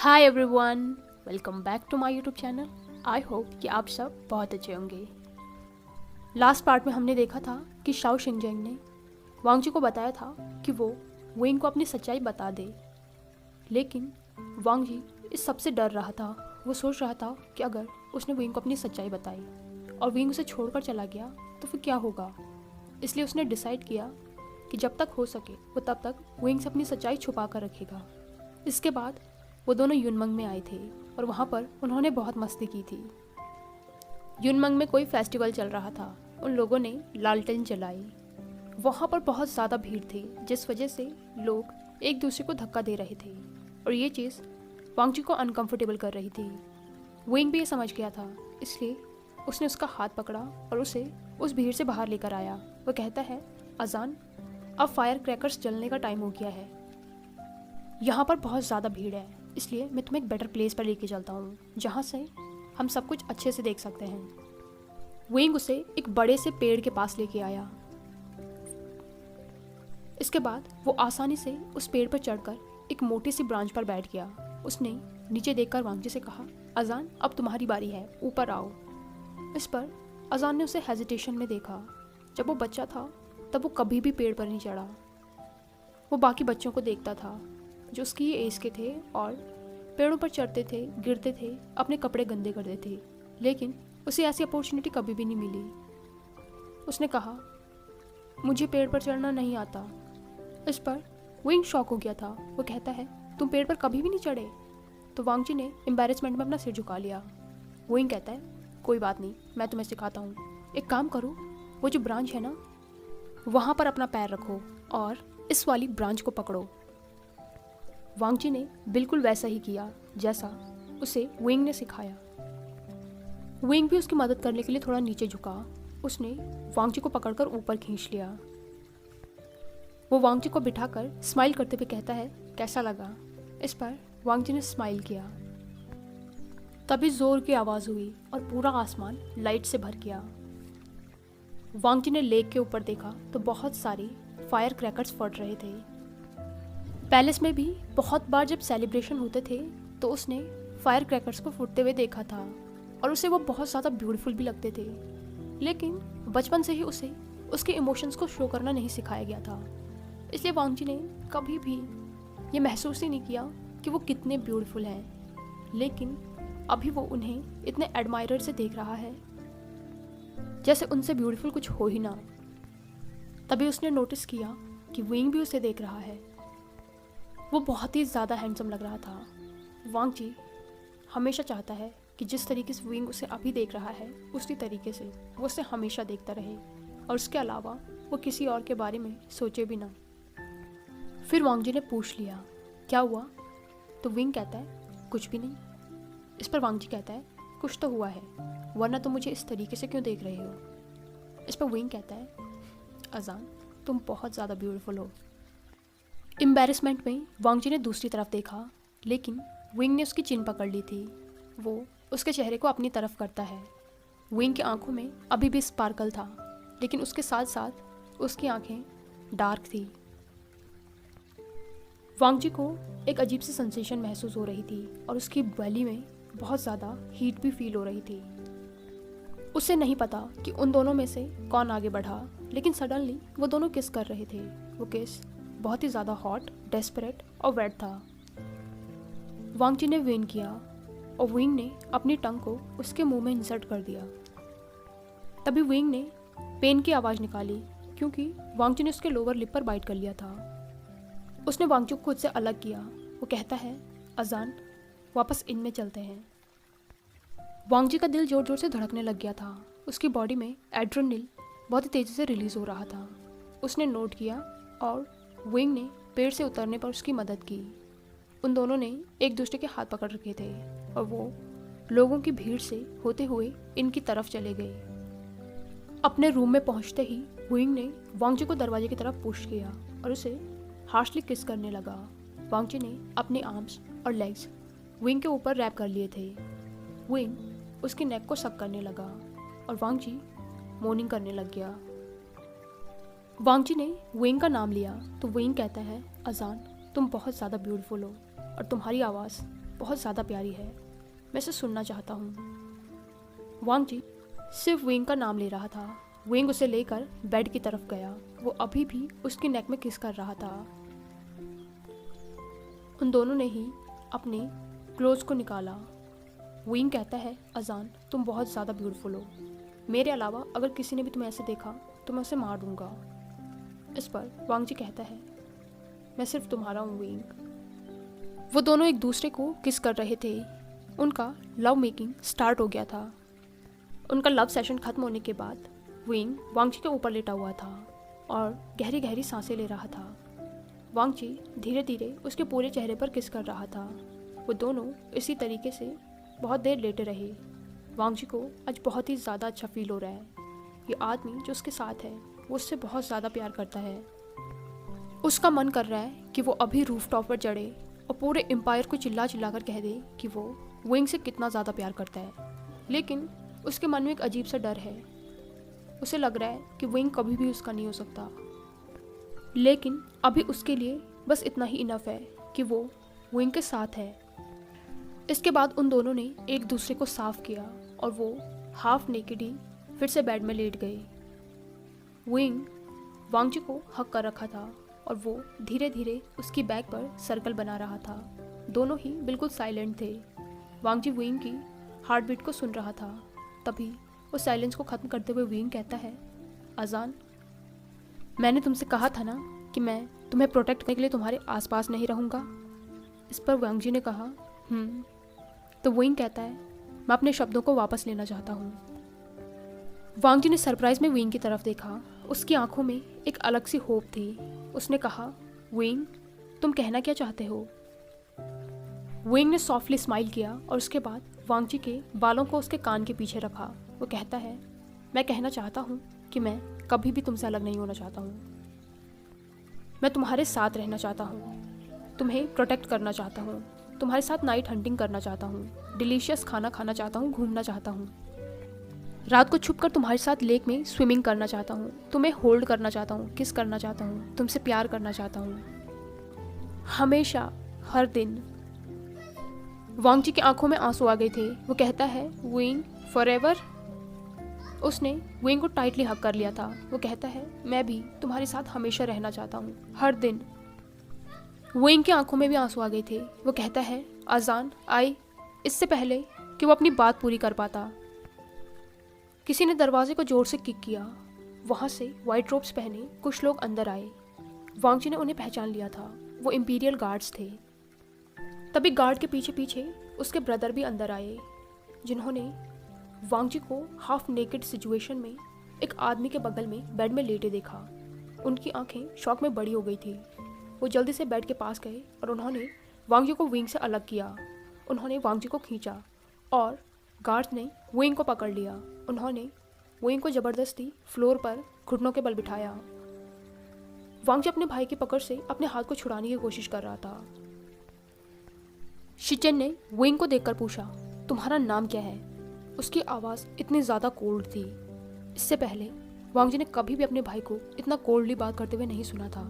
Hi everyone, welcome back to my YouTube channel. I hope कि आप सब बहुत अच्छे होंगे। लास्ट पार्ट में हमने देखा था कि शाओ शिंगजेंग ने वांगजी को बताया था कि वो विंग को अपनी सच्चाई बता दे, लेकिन वांगजी इस सब से डर रहा था। वो सोच रहा था कि अगर उसने विंग को अपनी सच्चाई बताई और विंग उसे छोड़कर चला गया तो फिर क्या होगा। इसलिए उसने डिसाइड किया कि जब तक हो सके वो तब तक विंग से अपनी सच्चाई छुपा कर रखेगा। इसके बाद वो दोनों युनमंग में आए थे और वहाँ पर उन्होंने बहुत मस्ती की थी। युनमंग में कोई फेस्टिवल चल रहा था। उन लोगों ने लालटेन जलाई। वहाँ पर बहुत ज़्यादा भीड़ थी, जिस वजह से लोग एक दूसरे को धक्का दे रहे थे और ये चीज़ वांगजी को अनकंफर्टेबल कर रही थी। विंग भी ये समझ गया था, इसलिए उसने उसका हाथ पकड़ा और उसे उस भीड़ से बाहर लेकर आया। वो कहता है, अजान, अब फायर क्रैकर्स जलने का टाइम हो गया है। यहाँ पर बहुत ज़्यादा भीड़ है, इसलिए मैं तुम्हें एक बेटर प्लेस पर लेके चलता हूँ जहाँ से हम सब कुछ अच्छे से देख सकते हैं। विंग उसे एक बड़े से पेड़ के पास लेके आया। इसके बाद वो आसानी से उस पेड़ पर चढ़कर एक मोटी सी ब्रांच पर बैठ गया। उसने नीचे देखकर वांगजी से कहा, अजान, अब तुम्हारी बारी है, ऊपर आओ। इस पर अजान ने उसे हेजिटेशन में देखा। जब वो बच्चा था तब वो कभी भी पेड़ पर नहीं चढ़ा। वो बाकी बच्चों को देखता था जो उसकी एज के थे और पेड़ों पर चढ़ते थे, गिरते थे, अपने कपड़े गंदे करते थे, लेकिन उसे ऐसी अपॉर्चुनिटी कभी भी नहीं मिली। उसने कहा, मुझे पेड़ पर चढ़ना नहीं आता। इस पर विंग शॉक हो गया था। वो कहता है, तुम पेड़ पर कभी भी नहीं चढ़े? तो वांगजी ने एम्बैरेसमेंट में अपना सिर झुका लिया। विंग कहता है, कोई बात नहीं, मैं तुम्हें सिखाता हूँ। एक काम करो, वो जो ब्रांच है ना, वहाँ पर अपना पैर रखो और इस वाली ब्रांच को पकड़ो। वांगजी ने बिल्कुल वैसा ही किया जैसा उसे विंग ने सिखाया। विंग भी उसकी मदद करने के लिए थोड़ा नीचे झुका। उसने वांगजी को पकड़कर ऊपर खींच लिया। वो वांगजी को बिठाकर स्माइल करते हुए कहता है, कैसा लगा? इस पर वांगजी ने स्माइल किया। तभी जोर की आवाज़ हुई और पूरा आसमान लाइट से भर गया। वांगजी ने लेक के ऊपर देखा तो बहुत सारी फायर क्रैकर्स फट रहे थे। पैलेस में भी बहुत बार जब सेलिब्रेशन होते थे तो उसने फायर क्रैकर्स को फूटते हुए देखा था और उसे वो बहुत ज़्यादा ब्यूटीफुल भी लगते थे, लेकिन बचपन से ही उसे उसके इमोशंस को शो करना नहीं सिखाया गया था। इसलिए वांगजी ने कभी भी ये महसूस ही नहीं किया कि वो कितने ब्यूटीफुल हैं, लेकिन अभी वो उन्हें इतने एडमायरर से देख रहा है जैसे उनसे ब्यूटीफुल कुछ हो ही ना। तभी उसने नोटिस किया कि विंग भी उसे देख रहा है। वो बहुत ही ज़्यादा हैंडसम लग रहा था। वांगजी हमेशा चाहता है कि जिस तरीके से विंग उसे अभी देख रहा है उसी तरीके से वो उसे हमेशा देखता रहे और उसके अलावा वो किसी और के बारे में सोचे भी ना। फिर वांगजी ने पूछ लिया, क्या हुआ? तो विंग कहता है, कुछ भी नहीं। इस पर वांगजी कहता है, कुछ तो हुआ है, वरना तुम मुझे इस तरीके से क्यों देख रहे हो? इस पर विंग कहता है, अजान, तुम बहुत ज़्यादा ब्यूटीफुल हो। एम्बैरेसमेंट में वांगजी ने दूसरी तरफ देखा, लेकिन विंग ने उसकी चिन पकड़ ली थी। वो उसके चेहरे को अपनी तरफ करता है। विंग की आंखों में अभी भी स्पार्कल था, लेकिन उसके साथ साथ उसकी आंखें डार्क थी। वांगजी को एक अजीब सी सेंसेशन महसूस हो रही थी और उसकी बैली में बहुत ज़्यादा हीट भी फील हो रही थी। उसे नहीं पता कि उन दोनों में से कौन आगे बढ़ा, लेकिन सडनली वो दोनों किस कर रहे थे। वो किस बहुत ही ज़्यादा हॉट, डेस्परेट और वेट था। वांगजी ने विन किया और विंग ने अपनी टंग को उसके मुंह में इंसर्ट कर दिया। तभी विंग ने पेन की आवाज़ निकाली क्योंकि वांगजी ने उसके लोअर लिप पर बाइट कर लिया था। उसने वांगजी को खुद से अलग किया। वो कहता है, अजान, वापस इनमें चलते हैं। वांगजी का दिल जोर जोर से धड़कने लग गया था। उसकी बॉडी में एड्रेनलिन बहुत ही तेज़ी से रिलीज़ हो रहा था। उसने नोट किया और विंग ने पेड़ से उतरने पर उसकी मदद की। उन दोनों ने एक दूसरे के हाथ पकड़ रखे थे और वो लोगों की भीड़ से होते हुए इनकी तरफ चले गए। अपने रूम में पहुंचते ही विंग ने वांगजी को दरवाजे की तरफ पुश किया और उसे हार्शली किस करने लगा। वांगजी ने अपने आर्म्स और लेग्स विंग के ऊपर रैप कर लिए थे। विंग उसकी नेक को सक करने लगा और वांगजी मोर्निंग करने लग गया। वांगजी ने विंग का नाम लिया तो विंग कहता है, अजान, तुम बहुत ज़्यादा ब्यूटीफुल हो और तुम्हारी आवाज़ बहुत ज़्यादा प्यारी है, मैं इसे सुनना चाहता हूँ। वांग जी सिर्फ विंग का नाम ले रहा था। विंग उसे लेकर बेड की तरफ गया। वो अभी भी उसकी नेक में किस कर रहा था। उन दोनों ने ही अपने क्लोज को निकाला। विंग कहता है, अजान तुम बहुत ज़्यादा ब्यूटीफुल हो, मेरे अलावा अगर किसी ने भी तुम्हें ऐसे देखा तो मैं उसे मार दूंगा। इस पर वांग जी कहता है, मैं सिर्फ तुम्हारा हूँ विंग। वो दोनों एक दूसरे को किस कर रहे थे। उनका लव मेकिंग स्टार्ट हो गया था। उनका लव सेशन खत्म होने के बाद विंग वांग जी के ऊपर लेटा हुआ था और गहरी गहरी सांसें ले रहा था। वांग जी धीरे धीरे उसके पूरे चेहरे पर किस कर रहा था। वो दोनों इसी तरीके से बहुत देर लेटे रहे। वांग जी को आज बहुत ही ज़्यादा अच्छा फील हो रहा है। ये आदमी जो उसके साथ है वो उससे बहुत ज़्यादा प्यार करता है। उसका मन कर रहा है कि वो अभी रूफ टॉप पर चढ़े और पूरे एम्पायर को चिल्ला चिल्ला कर कह दे कि वो विंग से कितना ज़्यादा प्यार करता है। लेकिन उसके मन में एक अजीब सा डर है। उसे लग रहा है कि विंग कभी भी उसका नहीं हो सकता। लेकिन अभी उसके लिए बस इतना ही इनफ है कि वो विंग के साथ है। इसके बाद उन दोनों ने एक दूसरे को साफ किया और वो हाफ नेकेड ही फिर से बेड में लेट गए। विंग वांग जी को हक कर रखा था और वो धीरे धीरे उसकी बैक पर सर्कल बना रहा था। दोनों ही बिल्कुल साइलेंट थे। वांग जी विंग की हार्ट बीट को सुन रहा था। तभी वो साइलेंस को ख़त्म करते हुए विंग कहता है, अजान मैंने तुमसे कहा था ना कि मैं तुम्हें प्रोटेक्ट करने के लिए तुम्हारे आसपास नहीं रहूँगा। इस पर वांग जी ने कहा तो विंग कहता है, मैं अपने शब्दों को वापस लेना चाहता हूँ। वांग जी ने सरप्राइज में विंग की तरफ देखा। उसकी आंखों में एक अलग सी होप थी। उसने कहा, विंग तुम कहना क्या चाहते हो? विंग ने सॉफ्टली स्माइल किया और उसके बाद वांग जी के बालों को उसके कान के पीछे रखा। वो कहता है, मैं कहना चाहता हूँ कि मैं कभी भी तुमसे अलग नहीं होना चाहता हूँ। मैं तुम्हारे साथ रहना चाहता हूँ, तुम्हें प्रोटेक्ट करना चाहता हूँ, तुम्हारे साथ नाइट हंटिंग करना चाहता हूँ, डिलीशियस खाना खाना चाहता हूँ, घूमना चाहता हूँ, रात को छुपकर तुम्हारे साथ लेक में स्विमिंग करना चाहता हूँ, तुम्हें होल्ड करना चाहता हूँ, किस करना चाहता हूँ, तुमसे प्यार करना चाहता हूँ, हमेशा, हर दिन। वांग जी की आंखों में आंसू आ गए थे। वो कहता है, विंग फॉरएवर। उसने विंग को टाइटली हग कर लिया था। वो कहता है, मैं भी तुम्हारे साथ हमेशा रहना चाहता हूँ, हर दिन। विंग की आंखों में भी आंसू आ गए थे। वो कहता है, अजान आई। इससे पहले कि वो अपनी बात पूरी कर पाता, किसी ने दरवाजे को जोर से किक किया। वहाँ से वाइट रोब्स पहने कुछ लोग अंदर आए। वांग जी ने उन्हें पहचान लिया था। वो इंपीरियल गार्ड्स थे। तभी गार्ड के पीछे पीछे उसके ब्रदर भी अंदर आए, जिन्होंने वांग जी को हाफ नेकेड सिचुएशन में एक आदमी के बगल में बेड में लेटे देखा। उनकी आंखें शॉक में बड़ी हो गई थी। वो जल्दी से बेड के पास गए और उन्होंने वांग जी को विंग से अलग किया। उन्होंने वांग जी को खींचा और गार्ड्स ने विंग को पकड़ लिया। उन्होंने विंग को ज़बरदस्ती फ्लोर पर घुटनों के बल बिठाया। वांग जी अपने भाई की पकड़ से अपने हाथ को छुड़ाने की कोशिश कर रहा था। शिचेन ने विंग को देखकर पूछा, तुम्हारा नाम क्या है? उसकी आवाज़ इतनी ज़्यादा कोल्ड थी। इससे पहले वांग जी ने कभी भी अपने भाई को इतना कोल्डली बात करते हुए नहीं सुना था।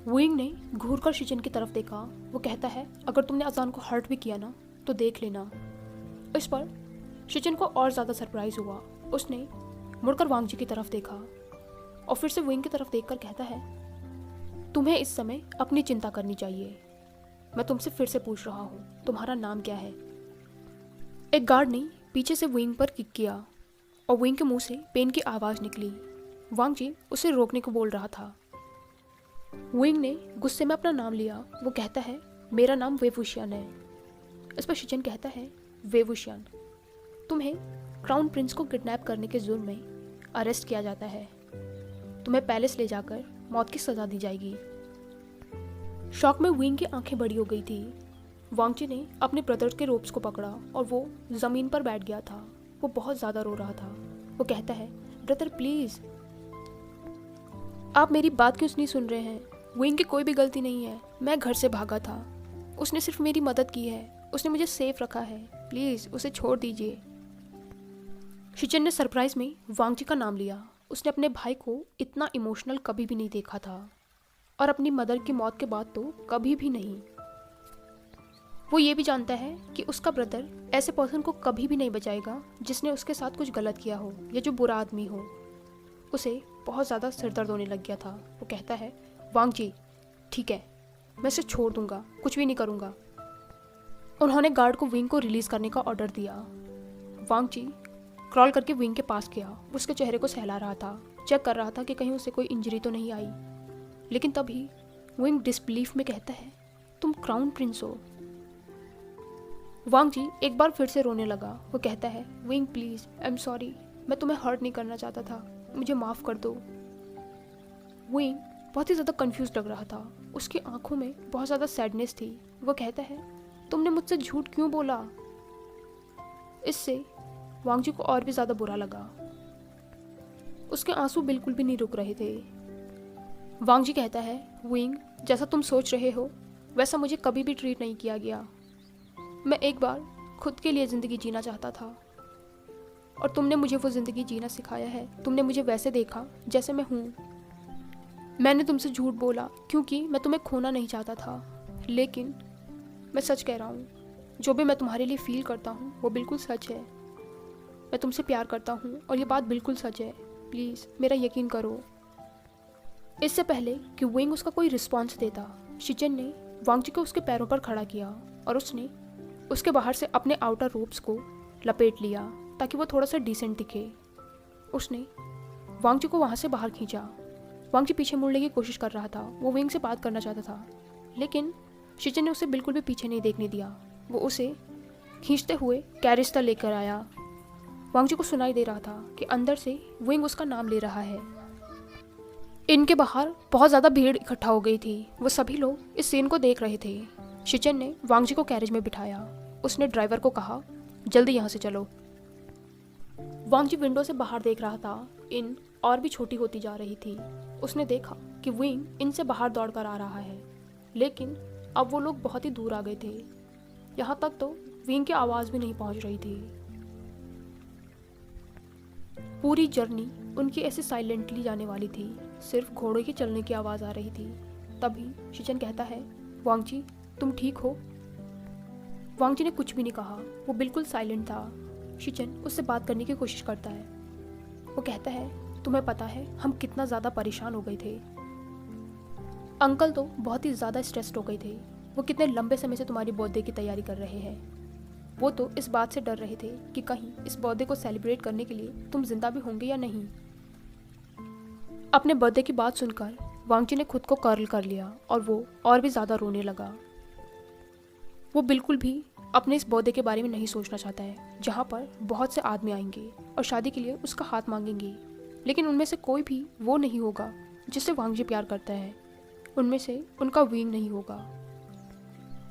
विंग ने घूरकर शिचेन की तरफ देखा। वो कहता है, अगर तुमने अजान को हर्ट भी किया ना तो देख लेना। इस पर शिचेन को और ज़्यादा सरप्राइज हुआ। उसने मुड़कर वांग जी की तरफ देखा और फिर से विंग की तरफ देखकर कहता है, तुम्हें इस समय अपनी चिंता करनी चाहिए। मैं तुमसे फिर से पूछ रहा हूँ, तुम्हारा नाम क्या है? एक गार्ड ने पीछे से विंग पर किक किया और विंग के मुंह से पेन की आवाज़ निकली। वांग जी उसे रोकने को बोल रहा था। विंग ने गुस्से में अपना नाम लिया। वो कहता है, मेरा नाम वेवुशियन है। इस पर शिचेन कहता है, वेवुशियन, तुम्हें क्राउन प्रिंस को किडनैप करने के जुर्म में अरेस्ट किया जाता है। तुम्हें पैलेस ले जाकर मौत की सज़ा दी जाएगी। शॉक में विंग की आंखें बड़ी हो गई थी। वांग जी ने अपने ब्रदर के रोप्स को पकड़ा और वो ज़मीन पर बैठ गया था। वो बहुत ज़्यादा रो रहा था। वो कहता है, ब्रदर प्लीज़, आप मेरी बात क्यों नहीं सुन रहे हैं? विंग की कोई भी गलती नहीं है। मैं घर से भागा था, उसने सिर्फ मेरी मदद की है, उसने मुझे सेफ रखा है, प्लीज़ उसे छोड़ दीजिए। शिचेन ने सरप्राइज में वांग जी का नाम लिया। उसने अपने भाई को इतना इमोशनल कभी भी नहीं देखा था और अपनी मदर की मौत के बाद तो कभी भी नहीं। वो ये भी जानता है कि उसका ब्रदर ऐसे पर्सन को कभी भी नहीं बचाएगा जिसने उसके साथ कुछ गलत किया हो या जो बुरा आदमी हो। उसे बहुत ज़्यादा सिर दर्द होने लग गया था। वो कहता है, वांग जी ठीक है, मैं इसे छोड़ दूंगा, कुछ भी नहीं करूंगा। उन्होंने गार्ड को विंग को रिलीज़ करने का ऑर्डर दिया। वांग जी क्रॉल करके विंग के पास गया। वो उसके चेहरे को सहला रहा था, चेक कर रहा था कि कहीं उसे कोई इंजरी तो नहीं आई। लेकिन तभी विंग डिसबिलीफ में कहता है, तुम क्राउन प्रिंस हो। वांग जी एक बार फिर से रोने लगा। वो कहता है, wing please, I am sorry, मैं तुम्हें हर्ट नहीं करना चाहता था, मुझे माफ़ कर दो। विंग बहुत ही ज़्यादा कंफ्यूज लग रहा था। उसकी आंखों में बहुत ज़्यादा सैडनेस थी। वो कहता है, तुमने मुझसे झूठ क्यों बोला? इससे वांग जी को और भी ज़्यादा बुरा लगा। उसके आंसू बिल्कुल भी नहीं रुक रहे थे। वांग जी कहता है, विंग जैसा तुम सोच रहे हो वैसा मुझे कभी भी ट्रीट नहीं किया गया। मैं एक बार खुद के लिए ज़िंदगी जीना चाहता था और तुमने मुझे वो ज़िंदगी जीना सिखाया है। तुमने मुझे वैसे देखा जैसे मैं हूँ। मैंने तुमसे झूठ बोला क्योंकि मैं तुम्हें खोना नहीं चाहता था, लेकिन मैं सच कह रहा हूँ, जो भी मैं तुम्हारे लिए फील करता हूँ वो बिल्कुल सच है। मैं तुमसे प्यार करता हूँ और ये बात बिल्कुल सच है, प्लीज़ मेरा यकीन करो। इससे पहले कि विंग उसका कोई रिस्पॉन्स देता, शिचन ने वांग जी को उसके पैरों पर खड़ा किया और उसने उसके बाहर से अपने आउटर रोब्स को लपेट लिया ताकि वो थोड़ा सा डिसेंट दिखे। उसने वांग जी को वहाँ से बाहर खींचा। वांग जी पीछे मुड़ने की कोशिश कर रहा था। वो विंग से बात करना चाहता था, लेकिन शिचन ने उसे बिल्कुल भी पीछे नहीं देखने दिया। वो उसे खींचते हुए कैरेज तक लेकर आया। वांग जी को सुनाई दे रहा था कि अंदर से विंग उसका नाम ले रहा है। इनके बाहर बहुत ज़्यादा भीड़ इकट्ठा हो गई थी। वो सभी लोग इस सीन को देख रहे थे। शिचन ने वांग जी को कैरेज में बिठाया। उसने ड्राइवर को कहा, जल्दी यहाँ से चलो। वांग जी विंडो से बाहर देख रहा था। इन और भी छोटी होती जा रही थी। उसने देखा कि विंग इनसे बाहर दौड़ कर आ रहा है, लेकिन अब वो लोग बहुत ही दूर आ गए थे। यहाँ तक तो विंग की आवाज़ भी नहीं पहुँच रही थी। पूरी जर्नी उनकी ऐसे साइलेंटली जाने वाली थी, सिर्फ घोड़े के चलने की आवाज़ आ रही थी। तभी शिचन कहता है, वांग जी तुम ठीक हो? वांग जी ने कुछ भी नहीं कहा। वो बिल्कुल साइलेंट था। शिचन उससे बात करने की कोशिश करता है। वो कहता है, तुम्हें पता है हम कितना ज़्यादा परेशान हो गए थे। अंकल तो बहुत ही ज़्यादा स्ट्रेस्ड हो गए थे। वो कितने लंबे समय से तुम्हारी बर्थडे की तैयारी कर रहे हैं। वो तो इस बात से डर रहे थे कि कहीं इस बर्थडे को सेलिब्रेट करने के लिए तुम जिंदा भी होंगे या नहीं। अपने बर्थडे की बात सुनकर वांग जी ने खुद को कर्ल कर लिया और वो और भी ज़्यादा रोने लगा। वो बिल्कुल भी अपने इस बर्थडे के बारे में नहीं सोचना चाहता है, जहाँ पर बहुत से आदमी आएंगे और शादी के लिए उसका हाथ मांगेंगे, लेकिन उनमें से कोई भी वो नहीं होगा जिससे वांग जी प्यार करता है। उनमें से उनका विंग नहीं होगा।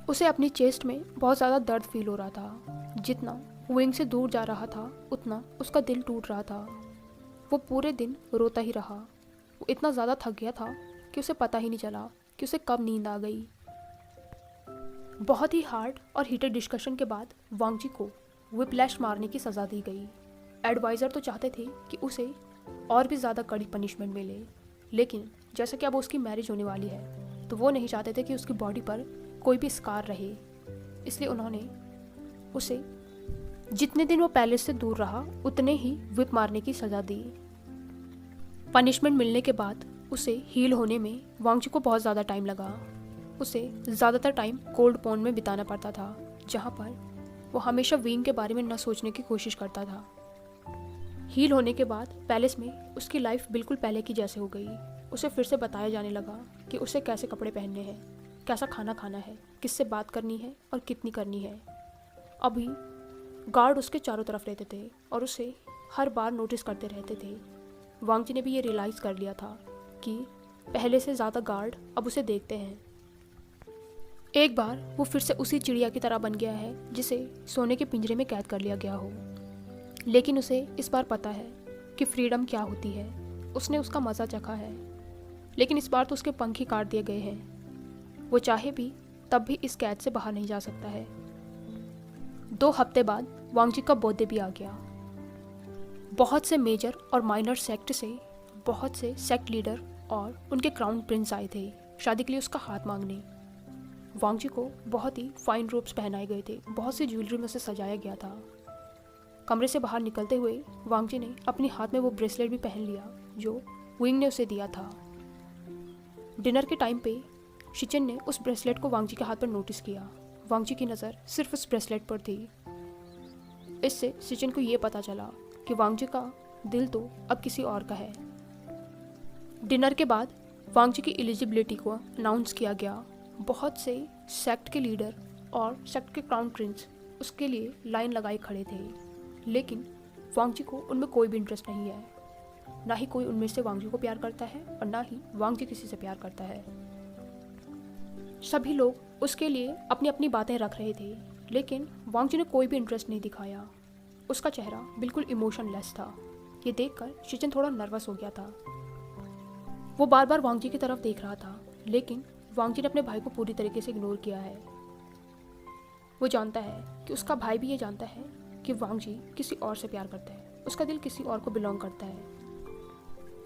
उसे अपनी चेस्ट में बहुत ज़्यादा दर्द फील हो रहा था। जितना विंग से दूर जा रहा था उतना उसका दिल टूट रहा था। वो पूरे दिन रोता ही रहा। वो इतना ज़्यादा थक गया था कि उसे पता ही नहीं चला कि उसे कब नींद आ गई। बहुत ही हार्ड और हीटेड डिस्कशन के बाद वांग जी को व्हिप्लैश मारने की सज़ा दी गई। एडवाइज़र तो चाहते थे कि उसे और भी ज़्यादा कड़ी पनिशमेंट मिले, लेकिन जैसा कि अब उसकी मैरिज होने वाली है तो वो नहीं चाहते थे कि उसकी बॉडी पर कोई भी स्कार रहे। इसलिए उन्होंने उसे जितने दिन वो पैलेस से दूर रहा उतने ही व्हिप मारने की सज़ा दी। पनिशमेंट मिलने के बाद उसे हील होने में वांग जी को बहुत ज़्यादा टाइम लगा। उसे ज़्यादातर टाइम कोल्ड पॉन्ड में बिताना पड़ता था, जहाँ पर वो हमेशा विंग के बारे में न सोचने की कोशिश करता था। हील होने के बाद पैलेस में उसकी लाइफ बिल्कुल पहले की जैसे हो गई। उसे फिर से बताया जाने लगा कि उसे कैसे कपड़े पहनने हैं, कैसा खाना खाना है, किससे बात करनी है और कितनी करनी है। अभी गार्ड उसके चारों तरफ रहते थे और उसे हर बार नोटिस करते रहते थे। वांग जी ने भी ये रियलाइज़ कर लिया था कि पहले से ज़्यादा गार्ड अब उसे देखते हैं। एक बार वो फिर से उसी चिड़िया की तरह बन गया है जिसे सोने के पिंजरे में कैद कर लिया गया हो, लेकिन उसे इस बार पता है कि फ्रीडम क्या होती है। उसने उसका मज़ा चखा है, लेकिन इस बार तो उसके पंख ही काट दिए गए हैं। वो चाहे भी तब भी इस कैद से बाहर नहीं जा सकता है। 2 हफ्ते बाद वांग जी का बर्थडे भी आ गया। बहुत से मेजर और माइनर सेक्ट से बहुत से सेक्ट लीडर और उनके क्राउन प्रिंस आए थे शादी के लिए उसका हाथ मांगने। वांग जी को बहुत ही फाइन रोब्स पहनाए गए थे, बहुत सी ज्वेलरी में उसे सजाया गया था। कमरे से बाहर निकलते हुए वांग जी ने अपने हाथ में वो ब्रेसलेट भी पहन लिया जो विंग ने उसे दिया था। डिनर के टाइम पे शिचिन ने उस ब्रेसलेट को वांग जी के हाथ पर नोटिस किया। वांग जी की नज़र सिर्फ उस ब्रेसलेट पर थी। इससे शिचिन को ये पता चला कि वांग जी का दिल तो अब किसी और का है। डिनर के बाद वांग जी की एलिजिबिलिटी को अनाउंस किया गया। बहुत से सेक्ट के लीडर और सेक्ट के क्राउन प्रिंस उसके लिए लाइन लगाए खड़े थे, लेकिन वांग जी को उनमें कोई भी इंटरेस्ट नहीं है। ना ही कोई उनमें से वांग जी को प्यार करता है और ना ही वांग जी किसी से प्यार करता है। सभी लोग उसके लिए अपनी अपनी बातें रख रहे थे, लेकिन वांग जी ने कोई भी इंटरेस्ट नहीं दिखाया। उसका चेहरा बिल्कुल इमोशनलेस था। ये देखकर शिचिन थोड़ा नर्वस हो गया था। वो बार बार वांग जी की तरफ देख रहा था, लेकिन वांग जी ने अपने भाई को पूरी तरीके से इग्नोर किया है। वो जानता है कि उसका भाई भी ये जानता है कि वांग जी किसी और से प्यार करता है, उसका दिल किसी और को बिलोंग करता है।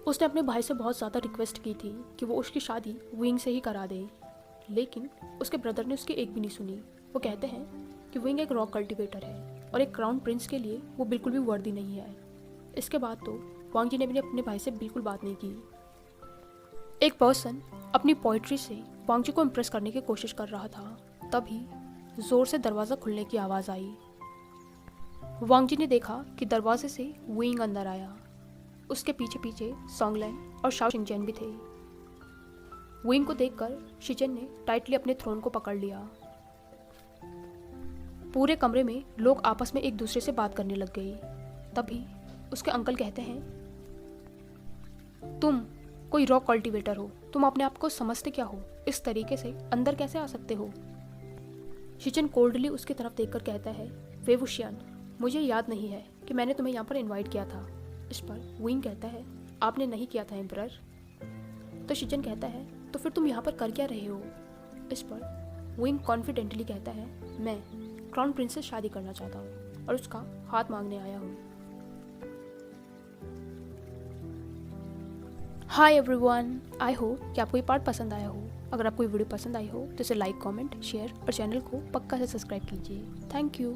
उसने अपने भाई से बहुत ज़्यादा रिक्वेस्ट की थी कि वो उसकी शादी विंग से ही करा दे, लेकिन उसके ब्रदर ने उसकी एक भी नहीं सुनी। वो कहते हैं कि विंग एक रॉक कल्टिवेटर है और एक क्राउन प्रिंस के लिए वो बिल्कुल भी वर्दी नहीं है। इसके बाद तो वांग जी ने भी अपने भाई से बिल्कुल बात नहीं की। एक पर्सन अपनी पोइट्री से वांग जी को इम्प्रेस करने की कोशिश कर रहा था। तभी ज़ोर से दरवाज़ा खुलने की आवाज़ आई। वांग जी ने देखा कि दरवाजे से विंग अंदर आया। उसके पीछे पीछे सोंगलैन और शाओ शिंगचैन भी थे। विंग को देखकर शिचिन ने टाइटली अपने थ्रोन को पकड़ लिया। पूरे कमरे में लोग आपस में एक दूसरे से बात करने लग गए। तभी उसके अंकल कहते हैं, तुम कोई रॉक कल्टीवेटर हो, तुम अपने आप को समझते क्या हो? इस तरीके से अंदर कैसे आ सकते हो? शिचिन कोल्डली उसकी तरफ देखकर कहता है, वे वुशियान, मुझे याद नहीं है कि मैंने तुम्हें यहाँ पर इनवाइट किया था। इस पर विंग कहता है, आपने नहीं किया था एम्परर। तो शिचिन कहता है, तो फिर तुम यहाँ पर कर क्या रहे हो? इस पर विंग कॉन्फिडेंटली कहता है, मैं क्राउन प्रिंस से शादी करना चाहता हूँ और उसका हाथ मांगने आया हूँ। हाय एवरीवन, आई होप कि आपको ये पार्ट पसंद आया हो। अगर आपको ये वीडियो पसंद आई हो तो इसे लाइक, कमेंट, शेयर और चैनल को पक्का से सब्सक्राइब कीजिए। Thank you.